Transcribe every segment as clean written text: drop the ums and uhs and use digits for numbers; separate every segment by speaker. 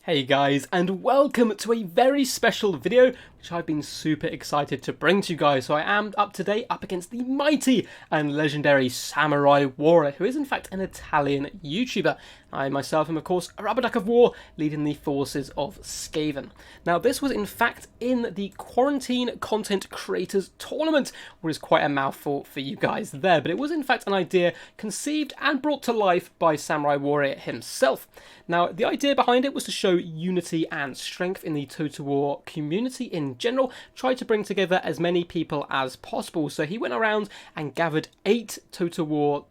Speaker 1: Hey guys, and welcome to a very special video which I've been super excited to bring to you guys. So I am up today up against the mighty and legendary Samurai Warrior, who is in fact an Italian YouTuber. I myself am of course a rubber duck of war, leading the forces of Skaven. Now this was in fact in the Quarantine Content Creators Tournament, which is quite a mouthful for you guys there, but it was in fact an idea conceived and brought to life by Samurai Warrior himself. Now the idea behind it was to show unity and strength in the Total War community in general, try to bring together as many people as possible. So he went around and gathered 8 Total War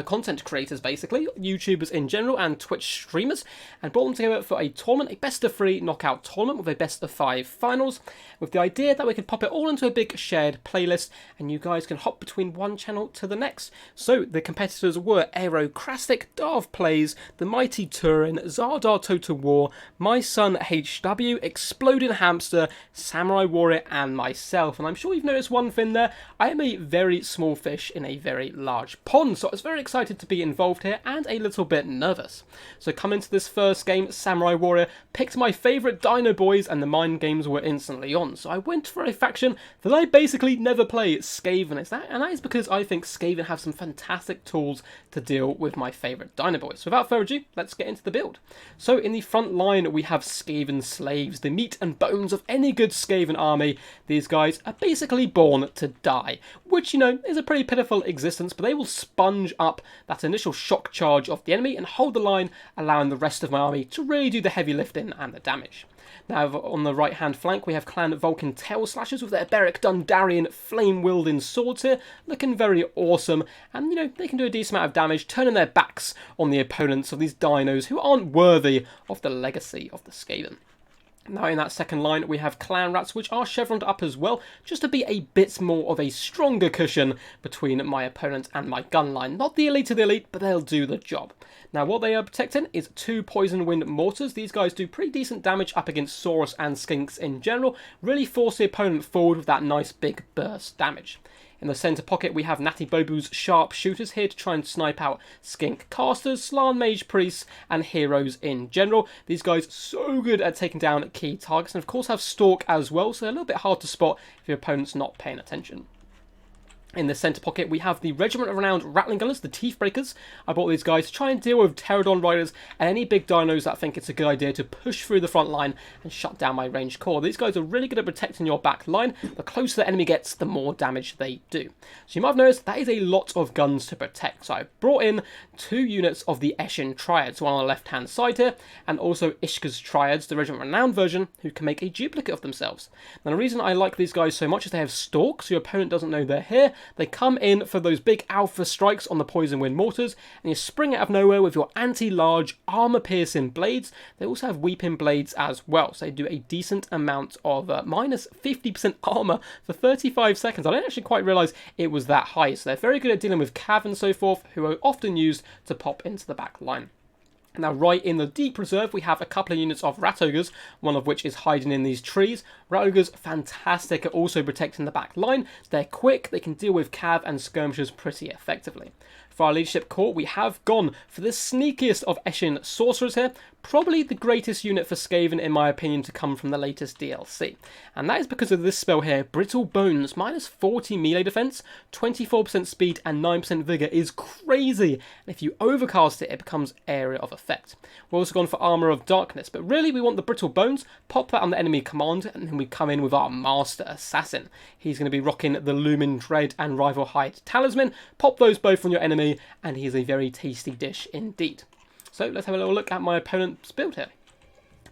Speaker 1: content creators, basically, YouTubers in general and Twitch streamers, and brought them together for a tournament, a best of 3 knockout tournament with a best of 5 finals, with the idea that we could pop it all into a big shared playlist and you guys can hop between one channel to the next. So the competitors were Aerocrastic, Darv Plays, The Mighty Turin, Zardar Total War, My Son HW, Exploding Hamster, Samurai Warrior, and myself. And I'm sure you've noticed one thing there. I am a very small fish in a very large pond, so I was very excited to be involved here and a little bit nervous. So coming to this first game, Samurai Warrior picked my favourite Dino Boys and the mind games were instantly on. So I went for a faction that I basically never play, Skaven. And that is because I think Skaven have some fantastic tools to deal with my favourite Dino Boys. So without further ado, let's get into the build. So in the front line we have Skaven slaves, the meat and bones of any good Skaven army. These guys are basically born to die, which, you know, is a pretty pitiful existence, but they will sponge up that initial shock charge of the enemy and hold the line, allowing the rest of my army to really do the heavy lifting and the damage. Now on the right hand flank we have Clan Vulcan Tail Slashers with their Beric Dundarian flame wielding swords here, looking very awesome, and you know, they can do a decent amount of damage, turning their backs on the opponents of these dinos who aren't worthy of the legacy of the Skaven. Now in that second line we have Clan Rats, which are chevroned up as well, just to be a bit more of a stronger cushion between my opponent and my gun line. Not the elite of the elite, but they'll do the job. Now what they are protecting is 2 Poison Wind Mortars. These guys do pretty decent damage up against Saurus and Skinks in general, really force the opponent forward with that nice big burst damage. In the centre pocket we have Natty Bobu's Sharp Shooters here to try and snipe out Skink Casters, Slan Mage Priests and heroes in general. These guys are so good at taking down key targets, and of course have Stalk as well, so they're a little bit hard to spot if your opponent's not paying attention. In the centre pocket we have the Regiment of Renowned Rattling Gunners, the Teeth Breakers. I bought these guys to try and deal with Pterodon Riders and any big dinos that think it's a good idea to push through the front line and shut down my ranged core. These guys are really good at protecting your back line. The closer the enemy gets, the more damage they do. So you might have noticed that is a lot of guns to protect. So I brought in 2 units of the Eshin Triads, one on the left hand side here, and also Ishka's Triads, the Regiment of Renowned version, who can make a duplicate of themselves. Now the reason I like these guys so much is they have Stalk, so your opponent doesn't know they're here. They come in for those big alpha strikes on the Poison Wind Mortars, and you spring out of nowhere with your anti-large armor-piercing blades. They also have Weeping Blades as well, so they do a decent amount of minus 50% armor for 35 seconds. I didn't actually quite realise it was that high, so they're very good at dealing with cav and so forth, who are often used to pop into the back line. Now right in the deep reserve we have a couple of units of Rat Ogres, one of which is hiding in these trees. Rat Ogres, fantastic at also protecting the back line. They're quick, they can deal with cav and skirmishers pretty effectively. For our leadership corps we have gone for the sneakiest of Eshin Sorcerers here, probably the greatest unit for Skaven in my opinion to come from the latest DLC. And that is because of this spell here, Brittle Bones, minus 40 melee defense, 24% speed and 9% vigor is crazy. And if you overcast it, it becomes area of effect. We're also gone for Armor of Darkness, but really we want the Brittle Bones, pop that on the enemy commander, and then we come in with our Master Assassin. He's going to be rocking the Lumen Dread and Rival Hide Talisman, pop those both on your enemy, and he is a very tasty dish indeed. So let's have a little look at my opponent's build here.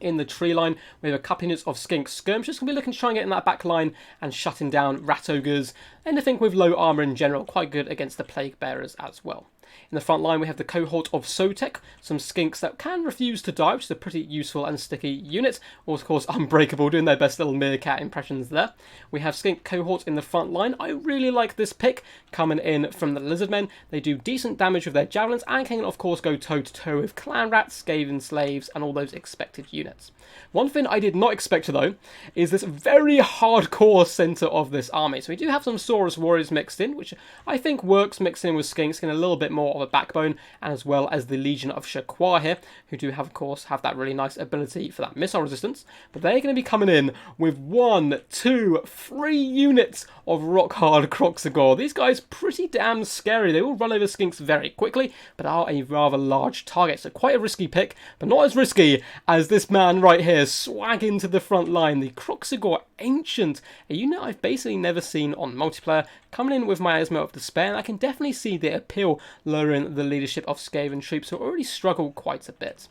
Speaker 1: In the tree line, we have a couple units of Skink Skirmishers. Going to be looking to try and get in that back line and shutting down Rat Ogres. Anything with low armour in general, quite good against the Plague Bearers as well. In the front line we have the cohort of Sotek, some skinks that can refuse to die, which is a pretty useful and sticky unit. Or of course Unbreakable, doing their best little meerkat impressions there. We have skink cohort in the front line. I really like this pick, coming in from the Lizardmen. They do decent damage with their javelins and can of course go toe to toe with Clan Rats, Skaven Slaves and all those expected units. One thing I did not expect though is this very hardcore centre of this army. So we do have some Saurus Warriors mixed in, which I think works mixed in with skinks, getting a little bit more of a backbone, as well as the Legion of Shaqua here, who do have, of course, have that really nice ability for that missile resistance. But they're going to be coming in with 1, 2, 3 units of rock-hard Kroxigor. These guys pretty damn scary. They will run over skinks very quickly, but are a rather large target. So quite a risky pick, but not as risky as this man right here, swag into the front line, the Kroxigor Ancient, a unit I've basically never seen on multiplayer, coming in with Miasma of Despair, and I can definitely see the appeal lowering the leadership of Skaven troops who already struggle quite a bit.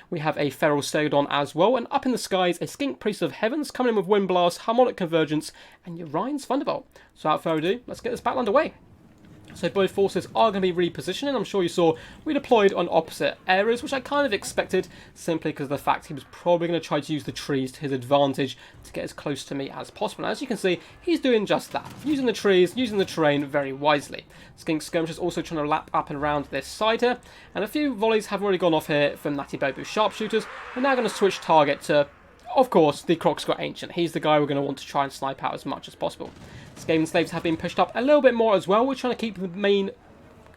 Speaker 1: We have a Feral Stegodon as well, and up in the skies, a Skink Priest of Heavens coming in with Wind Blast, Harmonic Convergence, and Urine's Thunderbolt. So without further ado, let's get this battle underway. So both forces are going to be repositioning. I'm sure you saw we deployed on opposite areas, which I kind of expected, simply because of the fact he was probably going to try to use the trees to his advantage to get as close to me as possible. And as you can see, he's doing just that, using the trees, using the terrain very wisely. Skink Skirmishers also trying to lap up and around this side here, and a few volleys have already gone off here from Natty Bobu Sharpshooters. We're now going to switch target to, of course, the Kroxigor Ancient. He's the guy we're going to want to try and snipe out as much as possible. Skaven Slaves have been pushed up a little bit more as well. We're trying to keep the main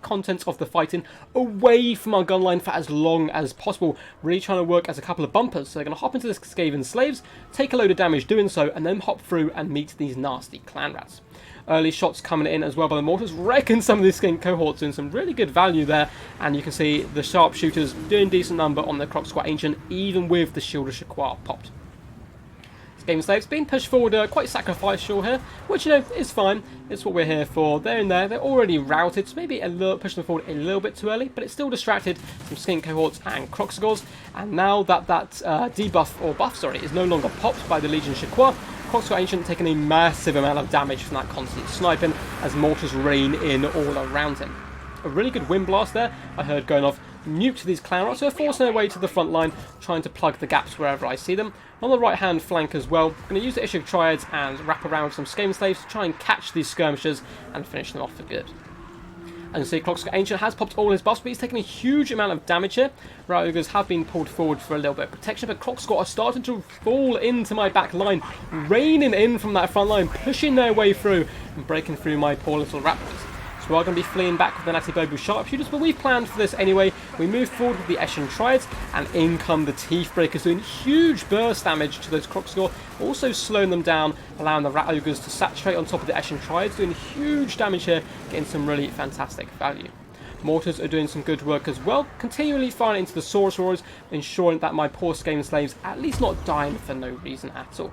Speaker 1: contents of the fighting away from our gun line for as long as possible. Really trying to work as a couple of bumpers. So they're going to hop into the Skaven Slaves, take a load of damage doing so, and then hop through and meet these nasty clan rats. Early shots coming in as well by the mortars, wrecking some of these skink cohorts, doing some really good value there. And you can see the sharpshooters doing decent number on the Kroxigor Ancient, even with the Shield of Shaqua popped. Skaven Slaves being pushed forward quite sacrificial here, which, you know, is fine. It's what we're here for. They're in there. They're already routed, so maybe a little pushing them forward a little bit too early, but it's still distracted from skink cohorts and Kroxigors. And now that debuff, or buff, sorry, is no longer popped by the Legion Shaqua, Kroxigor Ancient taking a massive amount of damage from that constant sniping as mortars rain in all around him. A really good wind blast there, I heard going off. Mute these clan rats, so they're forcing their way to the front line, trying to plug the gaps wherever I see them. On the right hand flank as well, I'm going to use the issue of Triads and wrap around some Skaven Slaves to try and catch these skirmishers and finish them off for good. As you see, Kroxigor Ancient has popped all his buffs, but he's taking a huge amount of damage here. Rat Ogres have been pulled forward for a little bit of protection, but Kroxigor are starting to fall into my back line, raining in from that front line, pushing their way through and breaking through my poor little Raptors. So we are going to be fleeing back with the Natty Bobu Sharpshooters, but we've planned for this anyway. We move forward with the Eshin Triads, and in come the Teeth Breakers, doing huge burst damage to those Kroxigor, also slowing them down, allowing the Rat Ogres to saturate on top of the Eshin Triads, doing huge damage here, getting some really fantastic value. Mortars are doing some good work as well, continually firing into the Saurus Roars, ensuring that my poor Skaven Slaves at least not dying for no reason at all.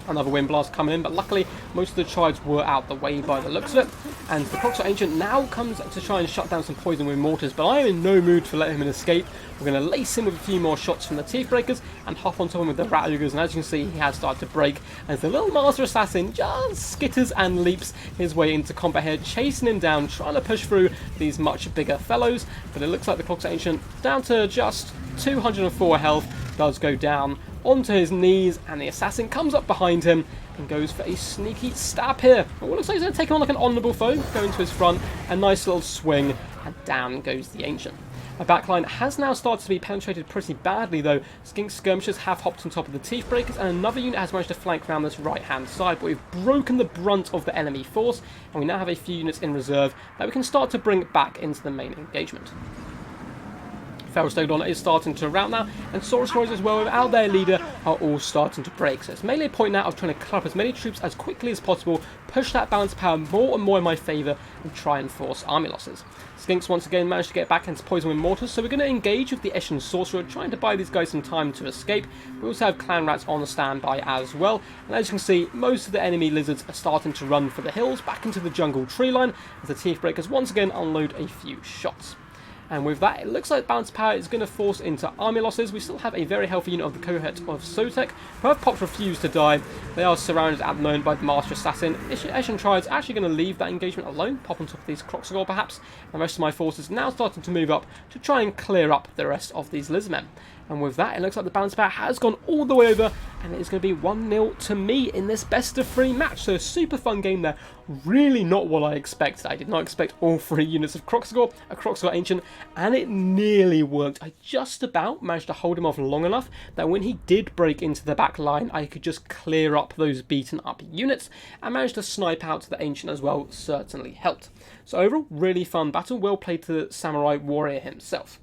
Speaker 1: Another wind blast coming in, but luckily most of the Triads were out the way by the looks of it. And the Kroxigor Ancient now comes to try and shut down some poison wind mortars, but I am in no mood to let him escape. We're going to lace him with a few more shots from the Teeth Breakers and hop on top of him with the Rat Ogres, and as you can see, he has started to break as the little Master Assassin just skitters and leaps his way into combat here, chasing him down, trying to push through these much bigger fellows. But it looks like the Kroxigor Ancient, down to just 204 health, does go down onto his knees, and the assassin comes up behind him and goes for a sneaky stab here. Well, it looks like he's going to take him on like an honourable foe, going to his front, a nice little swing, and down goes the Ancient. My backline has now started to be penetrated pretty badly though. Skink Skirmishers have hopped on top of the Teeth Breakers, and another unit has managed to flank around this right hand side, but we've broken the brunt of the enemy force, and we now have a few units in reserve that we can start to bring back into the main engagement. Feral Stegodon is starting to rout now, and Saurus Roars as well, without their leader, are all starting to break. So it's mainly a point now of trying to club as many troops as quickly as possible, push that balance power more and more in my favour, and try and force army losses. Skinks once again managed to get back into Poison Wind Mortars, so we're going to engage with the Eshin Sorcerer, trying to buy these guys some time to escape. We also have Clan Rats on the standby as well, and as you can see, most of the enemy lizards are starting to run for the hills, back into the jungle tree line, as the Teeth Breakers once again unload a few shots. And with that, it looks like balance power is going to force into army losses. We still have a very healthy unit of the cohort of Sotek, who have popped refuse to die. They are surrounded at the moment by the Master Assassin. Eshin Triad's actually going to leave that engagement alone, pop on top of these Kroxigor perhaps. And the rest of my forces now starting to move up to try and clear up the rest of these Lizardmen. And with that, it looks like the balance power has gone all the way over, and it is going to be 1-0 to me in this best of 3 match. So a super fun game there. Really not what I expected. I did not expect all 3 units of Kroxigor, a Kroxigor Ancient, and it nearly worked. I just about managed to hold him off long enough that when he did break into the back line, I could just clear up those beaten up units, and managed to snipe out the Ancient as well certainly helped. So overall, really fun battle, well played to the Samurai Warrior himself.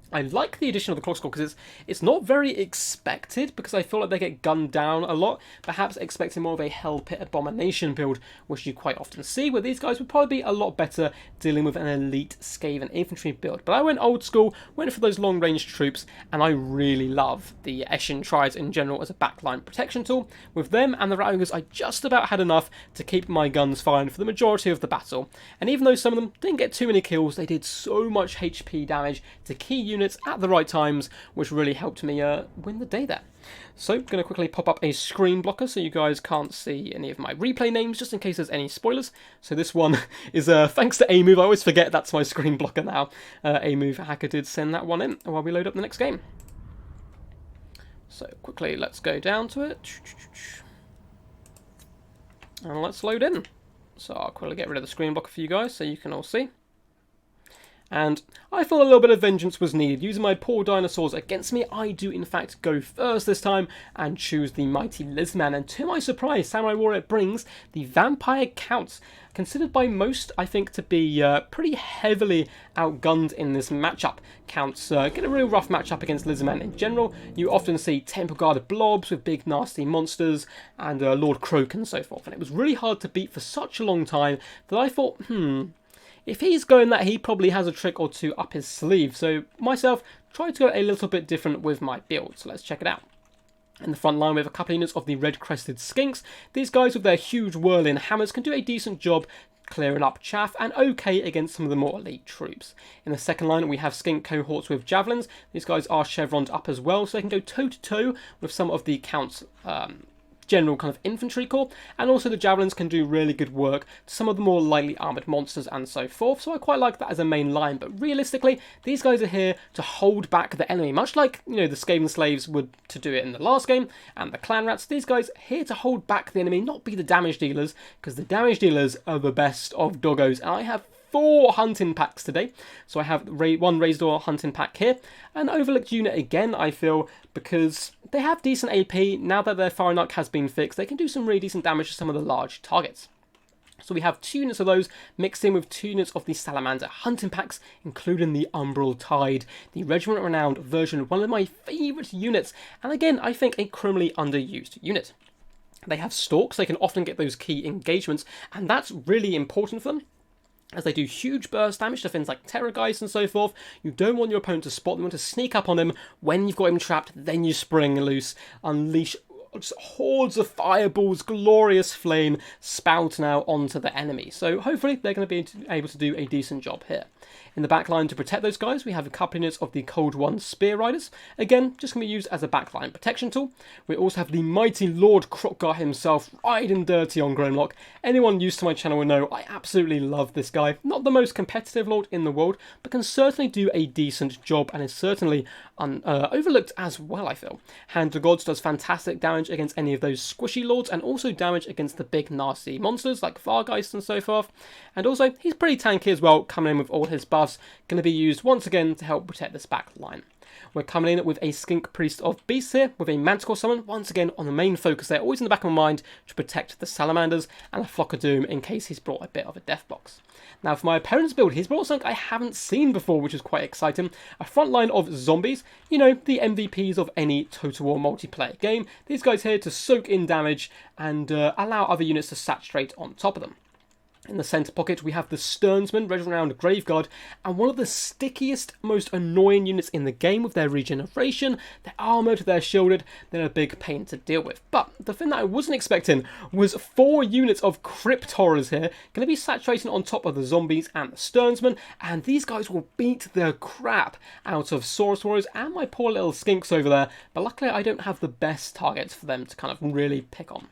Speaker 1: I like the addition of the clock score because it's not very expected, because I feel like they get gunned down a lot, perhaps expecting more of a Hell Pit Abomination build, which you quite often see, where these guys would probably be a lot better dealing with an elite Skaven infantry build. But I went old school, went for those long range troops, and I really love the Eshin Triads in general as a backline protection tool. With them and the Rat Ogres, I just about had enough to keep my guns firing for the majority of the battle, and even though some of them didn't get too many kills, they did so much HP damage to key units at the right times, which really helped me win the day there. So, I'm going to quickly pop up a screen blocker so you guys can't see any of my replay names, just in case there's any spoilers. So this one is thanks to A-Move. I always forget that's my screen blocker now. A-Move Hacker did send that one in while we load up the next game. So quickly, let's go down to it. And let's load in. So I'll quickly get rid of the screen blocker for you guys so you can all see. And I feel a little bit of vengeance was needed. Using my poor dinosaurs against me, I do in fact go first this time and choose the mighty Lizman. And to my surprise, Samurai Warrior brings the Vampire Count, considered by most, I think, to be pretty heavily outgunned in this matchup. Counts get a real rough matchup against Lizman in general. You often see Temple Guard blobs with big nasty monsters and Lord Croak and so forth. And it was really hard to beat for such a long time that I thought, if he's going that, he probably has a trick or two up his sleeve. So myself, tried to go a little bit different with my build. So let's check it out. In the front line, we have a couple of units of the red-crested skinks. These guys with their huge whirling hammers can do a decent job clearing up chaff, and okay against some of the more elite troops. In the second line, we have skink cohorts with javelins. These guys are chevroned up as well, so they can go toe-to-toe with some of the Count's general kind of infantry corps, and also the javelins can do really good work to some of the more lightly armoured monsters and so forth, so I quite like that as a main line. But realistically, these guys are here to hold back the enemy, much like, you know, the Skaven slaves would to do it in the last game, and the clan rats. These guys here to hold back the enemy, not be the damage dealers, because the damage dealers are the best of doggos, and I have 4 hunting packs today. So I have one Raised Door hunting pack here, an overlooked unit again, I feel, because they have decent AP. Now that their firing arc has been fixed, they can do some really decent damage to some of the large targets. So we have 2 units of those mixed in with 2 units of the Salamander hunting packs, including the Umbral Tide, the Regiment Renowned version, one of my favourite units, and again, I think a criminally underused unit. They have stalks, they can often get those key engagements, and that's really important for them, as they do huge burst damage to things like Terrorgeist and so forth. You don't want your opponent to spot them, you want to sneak up on him. When you've got him trapped, then you spring loose, unleash just hordes of fireballs, glorious flame spouting out onto the enemy. So hopefully they're going to be able to do a decent job here. In the backline to protect those guys, we have a couple units of the Cold One Spear Riders. Again, just going to be used as a backline protection tool. We also have the mighty Lord Crockgar himself riding dirty on Gromelock. Anyone used to my channel will know I absolutely love this guy. Not the most competitive Lord in the world, but can certainly do a decent job and is certainly overlooked as well, I feel. Hand of Gods does fantastic damage against any of those squishy Lords, and also damage against the big nasty monsters like Fargeist and so forth. And also, he's pretty tanky as well, coming in with all his buffs, going to be used once again to help protect this back line. We're coming in with a Skink Priest of Beasts here, with a Manticore summon, once again on the main focus there, always in the back of my mind, to protect the Salamanders, and a Flock of Doom in case he's brought a bit of a death box. Now for my opponent's build, he's brought something I haven't seen before, which is quite exciting. A front line of zombies, you know, the MVPs of any Total War multiplayer game. These guys here to soak in damage and allow other units to saturate on top of them. In the centre pocket, we have the Sternsman, Regiment Graveguard, and one of the stickiest, most annoying units in the game with their regeneration. They're armoured, they're shielded, they're a big pain to deal with. But the thing that I wasn't expecting was 4 units of Crypt Horrors here, going to be saturating on top of the zombies and the Sternsman, and these guys will beat the crap out of Saurus Warriors and my poor little skinks over there, but luckily I don't have the best targets for them to kind of really pick on.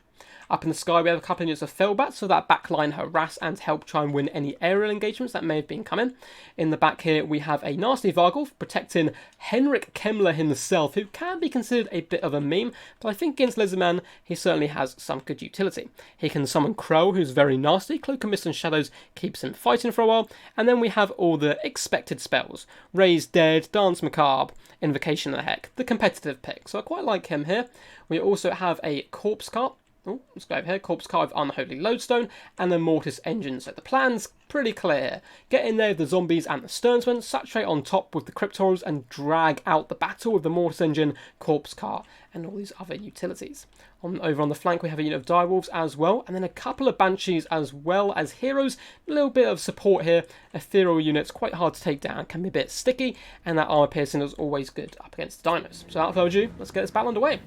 Speaker 1: Up in the sky, we have a couple of units of Felbats, so that backline harass and help try and win any aerial engagements that may have been coming. In the back here, we have a nasty Vargulf protecting Henrik Kemmler himself, who can be considered a bit of a meme, but I think against Lizardman, he certainly has some good utility. He can summon Crow, who's very nasty. Cloak of Mist and Shadows keeps him fighting for a while, and then we have all the expected spells. Raise Dead, Dance Macabre, Invocation of the Heck, the competitive pick, so I quite like him here. We also have a Corpse Cart. Oh, let's go over here. Corpse Cart of Unholy Lodestone and the Mortis Engine. So the plan's pretty clear. Get in there with the zombies and the Sternsmen, saturate on top with the Cryptorals and drag out the battle with the Mortis Engine, Corpse Cart and all these other utilities. Over on the flank we have a unit of Direwolves as well, and then a couple of Banshees as well as heroes. A little bit of support here. Ethereal units, quite hard to take down, can be a bit sticky, and that armor piercing is always good up against the Dinos. So without further ado, let's get this battle underway.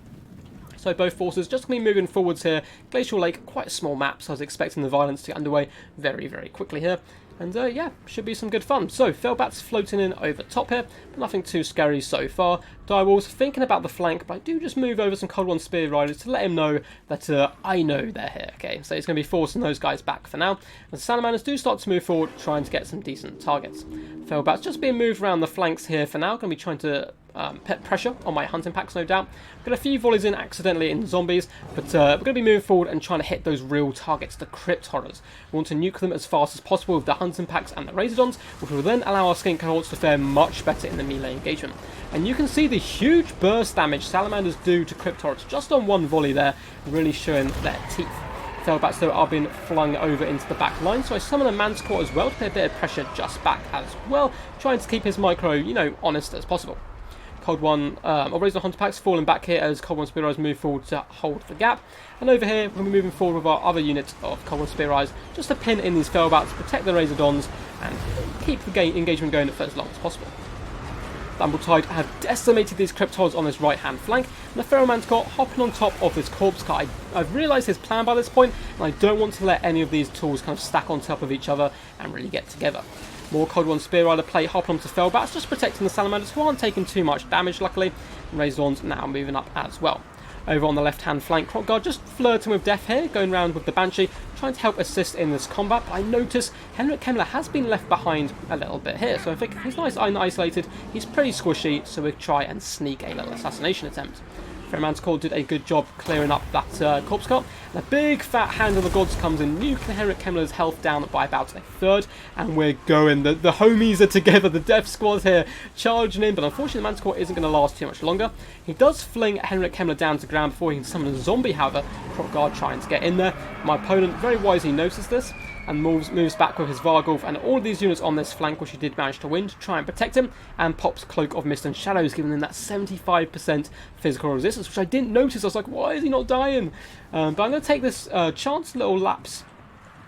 Speaker 1: So both forces just going to be moving forwards here. Glacial Lake, quite a small map, so I was expecting the violence to get underway very, very quickly here. And yeah, should be some good fun. So Felbats floating in over top here, but nothing too scary so far. Direwolves thinking about the flank, but I do just move over some Cold One Spear Riders to let him know that I know they're here. Okay, so he's going to be forcing those guys back for now. And Salamanders do start to move forward, trying to get some decent targets. Felbats just being moved around the flanks here for now. Going to be trying to put pressure on my hunting packs, no doubt. Got a few volleys in accidentally in zombies, but we're going to be moving forward and trying to hit those real targets, the Crypt Horrors. We want to nuke them as fast as possible with the hunting packs and the Razordons, which will then allow our skink cohorts to fare much better in the melee engagement. And you can see the huge burst damage Salamanders do to Crypt Horrors just on one volley there, really showing their teeth. Felbats though are being flung over into the back line, so I summon a Manticore as well to put a bit of pressure just back as well, trying to keep his micro, you know, honest as possible. Cold One, or Razor Hunter Packs falling back here as Cold One Spear Eyes move forward to hold the gap. And over here, we'll be moving forward with our other unit of Cold One Spear Eyes, just to pin in these Felbats, protect the Razordons, and keep the engagement going for as long as possible. Dumbletide have decimated these Cryptors on this right-hand flank, and the Feral Manticore hopping on top of this Corpse Cart. I've realised his plan by this point, and I don't want to let any of these tools kind of stack on top of each other and really get together. More Cold One Spear Rider play hopping onto Felbats, just protecting the Salamanders who aren't taking too much damage luckily, and Razordons now moving up as well. Over on the left-hand flank, Crockguard just flirting with death here, going around with the Banshee, trying to help assist in this combat, but I notice Henrik Kemmler has been left behind a little bit here, so I think he's nice and isolated, he's pretty squishy, so we'll try and sneak a little assassination attempt. Manticore did a good job clearing up that Corpse Cart, and a big fat Hand of the Gods comes in, nuking Henrik Kemmler's health down by about a third, and we're going. The homies are together, the Death Squad here, charging in, but unfortunately the Manticore isn't going to last too much longer. He does fling Henrik Kemmler down to the ground before he can summon a zombie, however, Crockguard trying to get in there. My opponent very wisely noticed this, and moves back with his Vargulf and all of these units on this flank, which he did manage to win, to try and protect him, and pops Cloak of Mist and Shadows, giving him that 75% physical resistance, which I didn't notice. I was like, why is he not dying? But I'm going to take this chance little lapse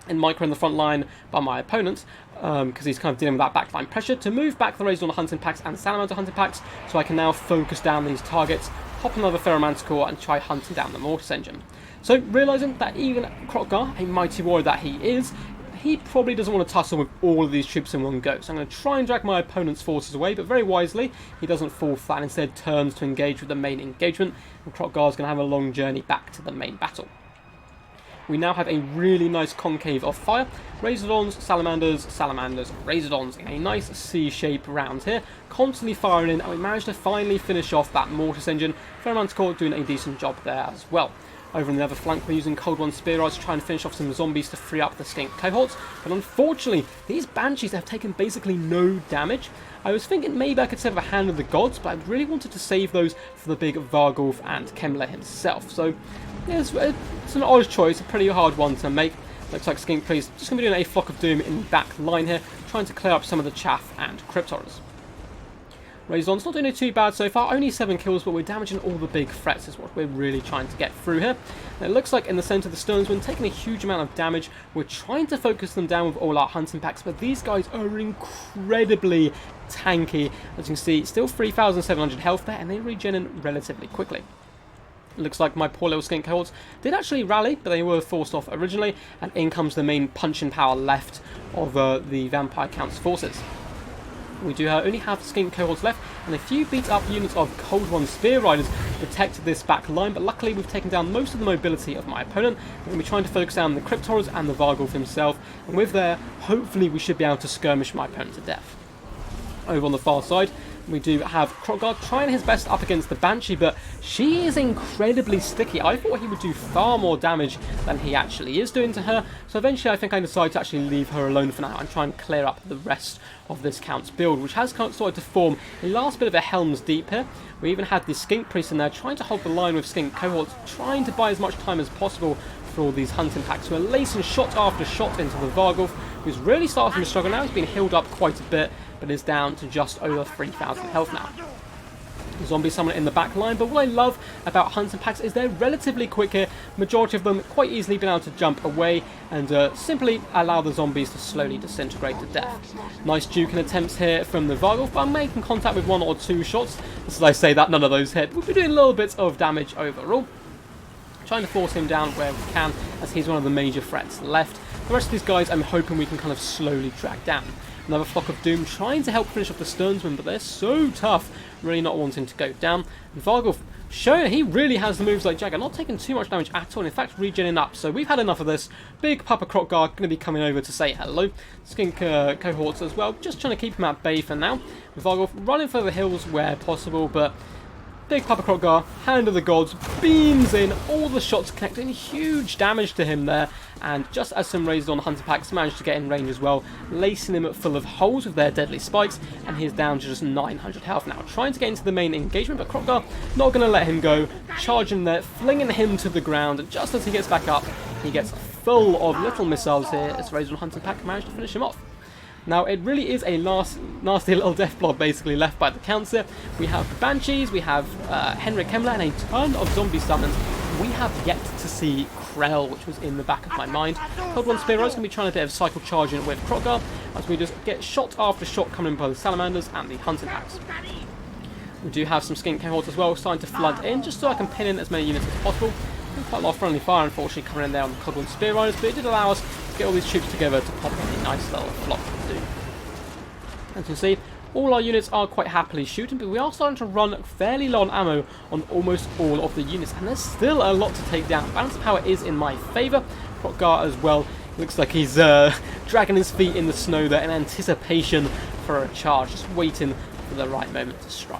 Speaker 1: in micro in the front line by my opponent, because he's kind of dealing with that backline pressure, to move back the Razor on the hunting packs and Salamander hunting packs, so I can now focus down these targets, hop another Feral Manticore, and try hunting down the Mortis Engine. So, realising that even Crockguard, a mighty warrior that he is, he probably doesn't want to tussle with all of these troops in one go. So I'm going to try and drag my opponent's forces away, but very wisely, he doesn't fall flat, instead turns to engage with the main engagement, and Crockguard's going to have a long journey back to the main battle. We now have a really nice concave of fire. Razordons, Salamanders, Razordons in a nice C-shape round here, constantly firing in, and we managed to finally finish off that Mortis Engine. Feral Manticore doing a decent job there as well. Over on the other flank, we're using Cold One Spear Eyes to try and finish off some zombies to free up the skink cohorts, but unfortunately, these Banshees have taken basically no damage. I was thinking maybe I could save a Hand of the Gods, but I really wanted to save those for the big Vargulf and Kemmler himself. So, yeah, it's an odd choice, a pretty hard one to make. Looks like Skink Priest just going to be doing a Flock of Doom in the back line here, trying to clear up some of the chaff and Crypt Horrors. Razord's not doing too bad so far, only 7 kills, but we're damaging all the big threats is what we're really trying to get through here. And it looks like in the centre the Sternsmen taking a huge amount of damage. We're trying to focus them down with all our hunting packs, but these guys are incredibly tanky. As you can see, still 3,700 health there, and they regen relatively quickly. It looks like my poor little skink cohorts did actually rally, but they were forced off originally, and in comes the main punching power left of the Vampire Count's forces. We do only have skink cohorts left, and a few beat up units of Cold One Spear Riders, protect this back line, but luckily we've taken down most of the mobility of my opponent. We're going to be trying to focus down the Crypt Horrors and the Varghulf himself, and with there, hopefully we should be able to skirmish my opponent to death. Over on the far side, we do have Krotgar trying his best up against the Banshee, but she is incredibly sticky. I thought he would do far more damage than he actually is doing to her, so eventually I think I decided to actually leave her alone for now and try and clear up the rest of this Count's build, which has started to form a last bit of a Helm's Deep here. We even had the Skink Priest in there trying to hold the line with Skink cohorts, trying to buy as much time as possible for all these hunting packs who are lacing shot after shot into the Varghulf, who's really starting to struggle now. He's been healed up quite a bit, but is down to just over 3,000 health now. Zombie summon in the back line, but what I love about hunting packs is they're relatively quick here. Majority of them quite easily been able to jump away and simply allow the zombies to slowly disintegrate to death. Nice duking attempts here from the Varghulf, but I'm making contact with 1 or 2 shots. As I say that, none of those hit. We'll be doing a little bit of damage overall. Trying to force him down where we can, as he's one of the major threats left. The rest of these guys I'm hoping we can kind of slowly drag down. Another Flock of Doom trying to help finish off the Sternsmen, but they're so tough, really not wanting to go down. And Varghulf showing he really has the moves like Jagger, not taking too much damage at all, in fact regenerating up. So we've had enough of this. Big Papa Krotgar going to be coming over to say hello. Skink cohorts as well, just trying to keep him at bay for now. Varghulf running for the hills where possible, but Big Papa Krotgar, Hand of the Gods, beams in, all the shots connecting, huge damage to him there, and just as some raised on hunter packs managed to get in range as well, lacing him full of holes with their deadly spikes, and he's down to just 900 health now. Trying to get into the main engagement, but Krotgar not going to let him go, charging there, flinging him to the ground, and just as he gets back up, he gets full of little missiles here as raised on hunter pack managed to finish him off. Now, it really is a nasty little death blob basically left by the counts here. We have the Banshees, we have Henrik Kemmler, and a ton of zombie summons. We have yet to see Krell, which was in the back of my mind. Cold One Spear is going to be trying a bit of cycle charging with Krotgar, as we just get shot after shot coming by the Salamanders and the hunting packs. We do have some Skink cohorts as well, starting to flood in, just so I can pin in as many units as possible. Quite a lot of friendly fire, unfortunately, coming in there on the Cold One Spear Riders, but it did allow us to get all these troops together to pop in a nice little flock of doom. As you can see, all our units are quite happily shooting, but we are starting to run fairly low on ammo on almost all of the units, and there's still a lot to take down. Balance of power is in my favour. Krotgar as well looks like he's dragging his feet in the snow there in anticipation for a charge, just waiting for the right moment to strike.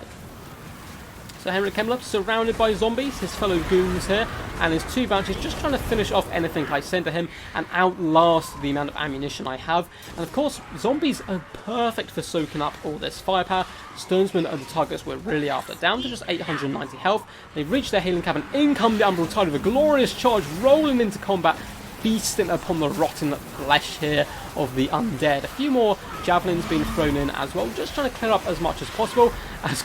Speaker 1: So Henrik Kemmler surrounded by zombies, his fellow goons here, and his 2 Banshees just trying to finish off anything I send to him and outlast the amount of ammunition I have. And of course, zombies are perfect for soaking up all this firepower. Sternsmen are the targets we're really after. Down to just 890 health. They've reached their healing cabin. In come the Umbral Tide with a glorious charge, rolling into combat, feasting upon the rotten flesh here of the undead. A few more javelins being thrown in as well, just trying to clear up as much as possible, as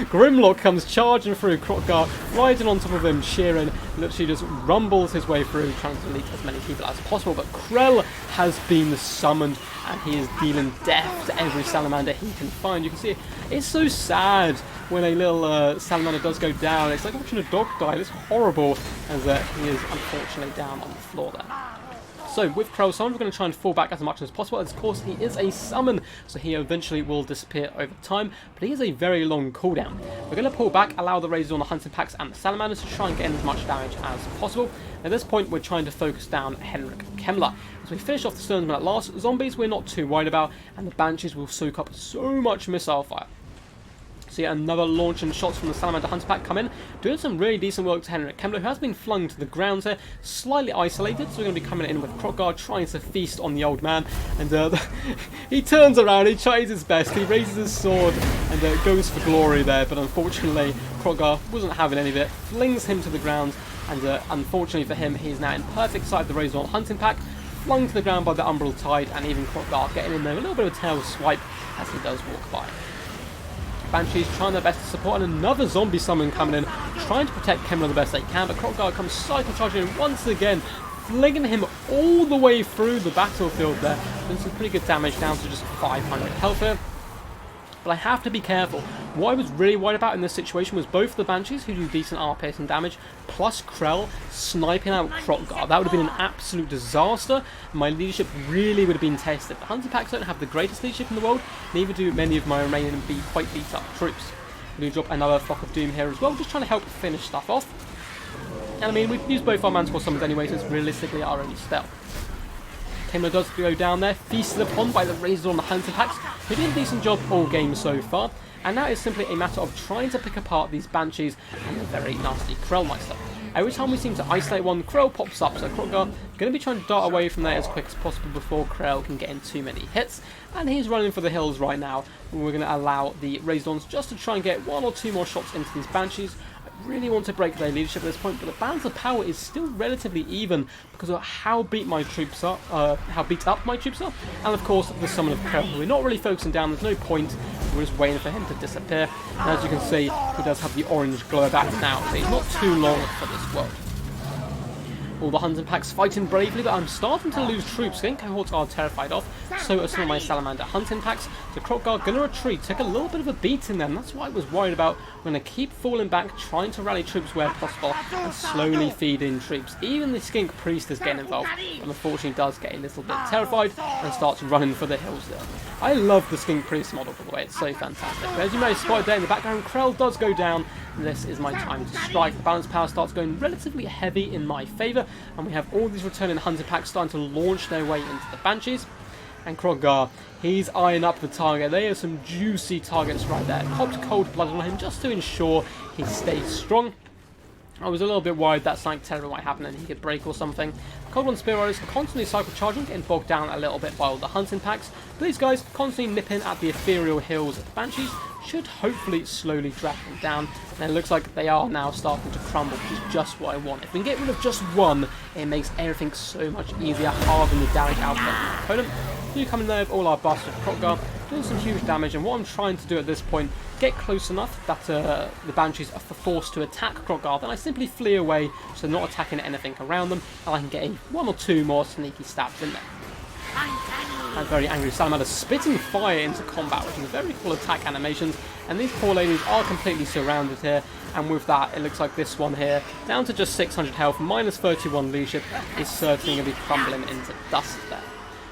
Speaker 1: Grimlock comes charging through. Krotgar riding on top of him, cheering, literally just rumbles his way through, trying to delete as many people as possible. But Krell has been summoned, and he is dealing death to every salamander he can find. You can see it's so sad when a little salamander does go down. It's like watching a dog die. It's horrible, as he is unfortunately down on the floor there. So with Krell summoned, we're going to try and fall back as much as possible. As of course, he is a summon, so he eventually will disappear over time, but he is a very long cooldown. We're going to pull back, allow the raisers on the hunting packs and the salamanders to try and get in as much damage as possible. At this point, we're trying to focus down Henrik Kemmler. As we finish off the Sternsmen at last, zombies we're not too worried about, and the Banshees will soak up so much missile fire. See another launch and shots from the Salamander Hunter Pack come in, doing some really decent work to Henrik Kemmler, who has been flung to the ground here, slightly isolated, so we're going to be coming in with Krotgar, trying to feast on the old man, and he turns around, he tries his best, he raises his sword, and goes for glory there, but unfortunately, Krotgar wasn't having any of it, flings him to the ground, and unfortunately for him, he is now in perfect sight of the Razor Hunting Pack, flung to the ground by the Umbral Tide, and even Krotgar getting in there, a little bit of a tail swipe, as he does walk by. Banshees trying their best to support, and another zombie summon coming in, trying to protect Kemmler the best they can, but Krotgar comes cycle charging in once again, flinging him all the way through the battlefield there, doing some pretty good damage, down to just 500 health here. But I have to be careful. What I was really worried about in this situation was both the Banshees, who do decent armor piercing damage, plus Krell sniping out Krotgar. That would have been an absolute disaster. My leadership really would have been tested. The Hunter Packs don't have the greatest leadership in the world, neither do many of my remaining quite beat up troops. We do drop another Flock of Doom here as well, just trying to help finish stuff off. And I mean, we've used both our Manticore Summons anyway, so it's realistically our only spell. Kemler does go down there, feasted upon by the Razor on the Hunter Packs, who did a decent job all game so far. And now it's simply a matter of trying to pick apart these Banshees and the very nasty Krellmeister. Every time we seem to isolate one, Krell pops up, so Kroggar going to be trying to dart away from there as quick as possible before Krell can get in too many hits. And he's running for the hills right now, and we're going to allow the Razorns just to try and get 1 or 2 more shots into these Banshees. I really want to break their leadership at this point, but the balance of power is still relatively even because of how beat my troops are, how beat up my troops are, and of course the summon of Krell. We're not really focusing down, there's no point, we're just waiting for him to disappear. And as you can see, he does have the orange glow back now, so he's not too long for this world. All the Hunting Packs fighting bravely, but I'm starting to lose troops. Getting cohorts are terrified of, so are some of my Salamander Hunting Packs. So Kroggar gonna retreat, took a little bit of a beating then. That's what I was worried about. We're gonna keep falling back, trying to rally troops where possible, and slowly feed in troops. Even the Skink Priest is getting involved, but unfortunately does get a little bit terrified and starts running for the hills there. I love the Skink Priest model, by the way, it's so fantastic. But as you may have spotted there in the background, Krell does go down. This is my time to strike. The balance power starts going relatively heavy in my favour, and we have all these returning Hunter Packs starting to launch their way into the Banshees. And Kroggar, he's eyeing up the target. They are some juicy targets right there. Popped Cold Blood on him just to ensure he stays strong. I was a little bit worried that something terrible might happen and he could break or something. Cold One Spear Riders constantly cycle charging, getting bogged down a little bit by all the Hunting Packs. But these guys constantly nipping at the ethereal hills of the Banshees should hopefully slowly drag them down. And it looks like they are now starting to crumble, which is just what I want. If we can get rid of just one, it makes everything so much easier, halving the damage output of the opponent. We come in there with all our busts with Kroggar, doing some huge damage, and what I'm trying to do at this point, get close enough that the Banshees are forced to attack Kroggar, then I simply flee away, so not attacking anything around them, and I can get 1 or 2 more sneaky stabs in there. And very angry Salamander spitting fire into combat, which is very cool attack animations, and these poor ladies are completely surrounded here, and with that it looks like this one here, down to just 600 health, minus 31 leadership, is certainly going to be crumbling into dust there.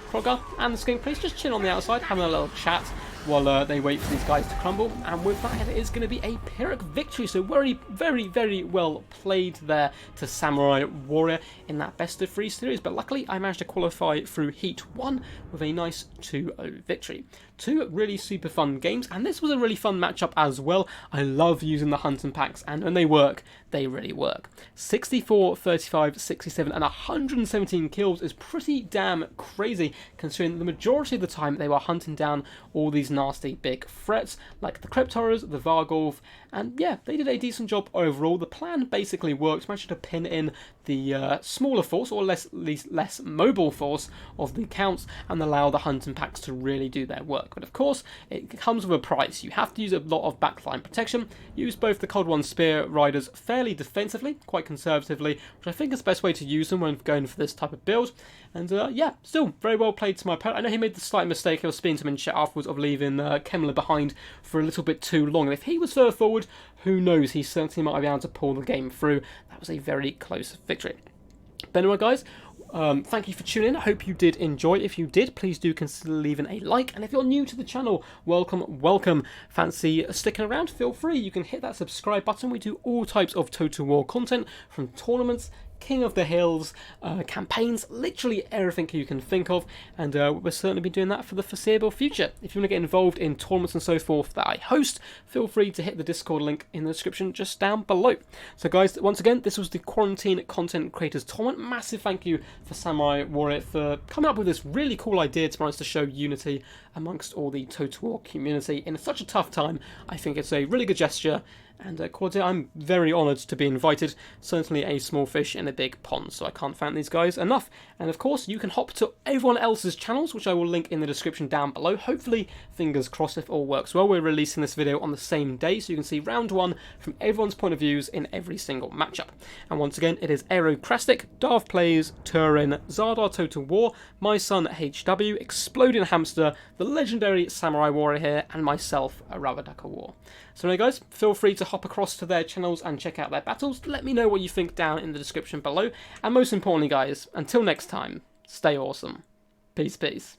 Speaker 1: Kroggar and the Skink Priest just chill on the outside, having a little chat while they wait for these guys to crumble, and with that it is going to be a Pyrrhic victory. So very well played there to Samurai Warrior in that best of 3 series, but luckily I managed to qualify through Heat 1 with a nice 2-0 victory. 2 really super fun games, and this was a really fun matchup as well. I love using the Hunting Packs, and when they work, they really work. 64, 35, 67 and 117 kills is pretty damn crazy, considering the majority of the time they were hunting down all these nasty big threats like the Crypt Horrors, the Varghulf, and yeah, they did a decent job overall. The plan basically worked, managed to pin in the smaller force, or less mobile force of the Counts, and allow the Hunting Packs to really do their work. But of course, it comes with a price. You have to use a lot of backline protection, use both the Cold One Spear Riders fairly defensively, quite conservatively, which I think is the best way to use them when going for this type of build. And yeah, still very well played to my opponent. I know he made the slight mistake, I was speaking to him in chat afterwards, of leaving Kemmler behind for a little bit too long. And if he was further forward, who knows, he certainly might be able to pull the game through. That was a very close victory. But anyway, guys, thank you for tuning in. I hope you did enjoy. If you did, please do consider leaving a like. And if you're new to the channel, welcome. Fancy sticking around? Feel free. You can hit that subscribe button. We do all types of Total War content, from tournaments, King of the Hills, campaigns, literally everything you can think of, and we'll certainly be doing that for the foreseeable future. If you want to get involved in tournaments and so forth that I host, feel free to hit the Discord link in the description just down below. So guys, once again, this was the Quarantine Content Creators Tournament. Massive thank you for Samurai Warrior for coming up with this really cool idea to manage to show unity amongst all the Total War community in such a tough time. I think it's a really good gesture, and I'm very honoured to be invited. Certainly a small fish in a big pond, so I can't thank these guys enough. And of course, you can hop to everyone else's channels, which I will link in the description down below. Hopefully, fingers crossed, if all works well, we're releasing this video on the same day, so you can see round 1 from everyone's point of views in every single matchup. And once again, it is Aerocrastic, Darth Plays, Turin, Zardar Total War, My Son HW, Exploding Hamster, the legendary Samurai Warrior here, and myself, a Ravadaka War. So anyway guys, feel free to hop across to their channels and check out their battles. Let me know what you think down in the description below. And most importantly guys, until next time, stay awesome. Peace, peace.